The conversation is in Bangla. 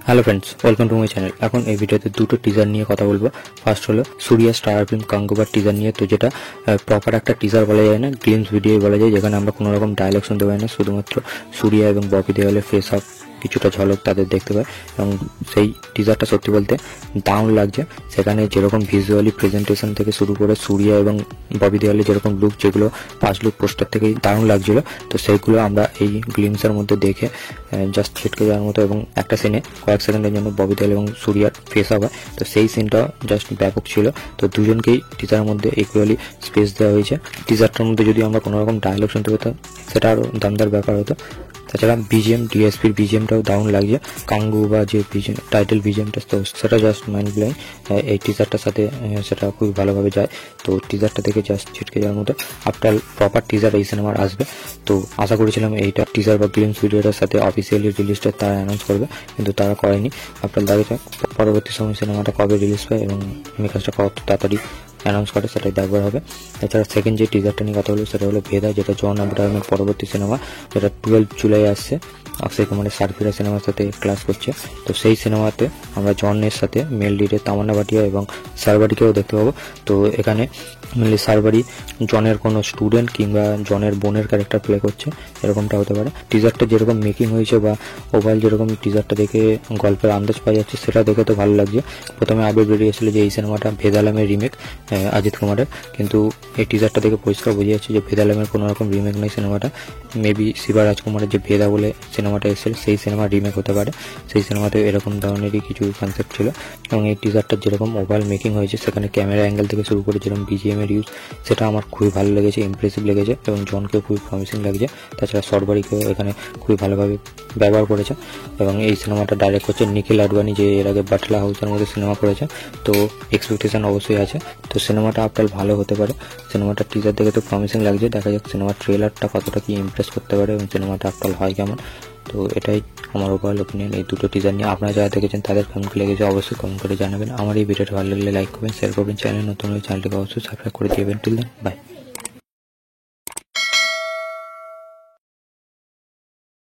Hello friends, welcome to my channel. এখন এই ভিডিওতে দুটো টিজার নিয়ে কথা বলবো। ফার্স্ট হলো সুরিয়া স্টার ফিল্ম কাঙ্গুবার টিজার নিয়ে। তো যেটা প্রপার একটা টিজার বলা যায় না, গ্লিমস ভিডিও বলা যায়, যেখানে আমরা কোনো রকম ডায়লগ শুনতে পাই না, শুধুমাত্র সুরিয়া এবং ববি দেওয়ালের ফেস আপ কিছুটা ঝলক তাদের দেখতে পাই। এবং সেই টিজারটা সত্যি বলতে দারুণ লাগছে। সেখানে যেরকম ভিজুয়ালি প্রেজেন্টেশন থেকে শুরু করে সুরিয়া এবং ববি দেওয়ালের যেরকম লুক, যেগুলো ফার্স্ট লুক পোস্টার থেকেই দারুণ লাগছিল, তো সেইগুলো আমরা এই গ্লিমসের মধ্যে দেখে জাস্ট ছিটকে যাওয়ার মতো। এবং একটা সিনে কয়েক সেকেন্ডের জন্য ববি দেওয়াল এবং সুরিয়ার ফেস আপ হয়, তো সেই সিনটা জাস্ট ব্যাপক ছিল। তো দুজনকেই টিজারের মধ্যে ইকুয়ালি স্পেস দেওয়া হয়েছে। টিজারটার মধ্যে যদি আমরা কোনো রকম ডায়লগ শুনতে পেতাম, সেটা আরও দমদার ব্যাপার হতো। তাছাড়া বিজিএম, ডিএসপির বিজিএমটাও দারুণ লাগছে। কাঙ্গু বা যে বিজিএম টাইটেল বিজিএমটা, তো সেটা জাস্ট মাইন্ড ব্লোয়িং। এই টিজারটার সাথে সেটা খুবই ভালোভাবে যায়। তো টিজারটা দেখে জাস্ট ছিটকে যাওয়ার মতো। আফটার প্রপার টিজার এই সিনেমার আসবে, তো আশা করেছিলাম এইটা টিজার বা গ্লিমস ভিডিওটার সাথে অফিসিয়ালি রিলিজটা তারা অ্যানাউন্স করবে, কিন্তু তারা করেনি। আফটার দেখা যাক পরবর্তী সময় সিনেমাটা কবে রিলিজ পায় এবং মেকার্সটা কত তাড়াতাড়ি অ্যানাউন্স করে, সেটাই দেখবার হবে। এছাড়া সেকেন্ড যে টিজারটা নিয়ে কথা হলো, সেটা হলো ভেদা, যেটা জন আব্রাহামের পরবর্তী সিনেমা, যেটা 12 জুলাই আসছে। অক্ষয় কুমারের সার্ফিরা সিনেমার সাথে ক্লাস করছে। তো সেই সিনেমাতে আমরা জনের সাথে মেল লিডে তামান্না ভাটিয়া এবং সারবাড়িকেও দেখতে পাবো। তো এখানে মেনলি সারবাড়ি জনের কোনো স্টুডেন্ট কিংবা জনের বোনের ক্যারেক্টার প্লে করছে, এরকমটা হতে পারে। টিজারটা যেরকম মেকিং হয়েছে বা ওভারঅল যেরকম টিজারটা দেখে গল্পের আন্দাজ পাওয়া যাচ্ছে, সেটা দেখে তো ভালো লাগছে। প্রথমে আপডেট বেরিয়েছিল যে এই সিনেমাটা ভেদালামের রিমেক অজিত কুমারের, কিন্তু এই টিজারটা দেখে পরিষ্কার বোঝা যাচ্ছে যে ভেদালামের কোনো রকম রিমেক নয় সিনেমাটা। মেবি শিবা রাজকুমারের যে ভেদা বলে সিনেমাটা এসেছিল, সেই সিনেমার রিমেক হতে পারে। সেই সিনেমাতে এরকম ধরনেরই কিছু কনসেপ্ট ছিল। এবং এই টিজারটার যেরকম ওভারঅল মেকিং হয়েছে, সেখানে ক্যামেরা অ্যাঙ্গেল থেকে শুরু করে যেরকম বিজিএম এর ইউজ, সেটা আমার খুবই ভালো লেগেছে, ইমপ্রেসিভ লেগেছে। এবং জনকেও খুবই প্রমিসিং লাগছে। তাছাড়া সরবারিকেও এখানে খুবই ভালোভাবে ব্যবহার করেছে। এবং এই সিনেমাটা ডাইরেক্ট করছে নিখিল আডবাণী, যে এর আগে বাটলা হাউসের মধ্যে সিনেমা করেছে। তো এক্সপেকটেশন অবশ্যই আছে। তো সিনেমাটা আফটার ভালো হতে পারে। সিনেমাটার টিজার দেখে তো প্রমিসিং লাগছে, দেখা যাক সিনেমার ট্রেলারটা কতটা কি ইমপ্রেস করতে পারে এবং সিনেমাটা আফটার হয় কেমন। তো এটাই আমার ওভারঅল ওপিনিয়ন এই দুটো টিজার নিয়ে। আপনারা যারা দেখেছেন তাদের কেমন লেগেছে অবশ্যই কমেন্ট করে জানাবেন। আমার এই ভিডিওটা ভালো লাগলে লাইক করবেন, শেয়ার করবেন। চ্যানেল নতুন হলে চ্যানেলটিকে অবশ্যই সাবস্ক্রাইব করে দিবেন। Till then, by.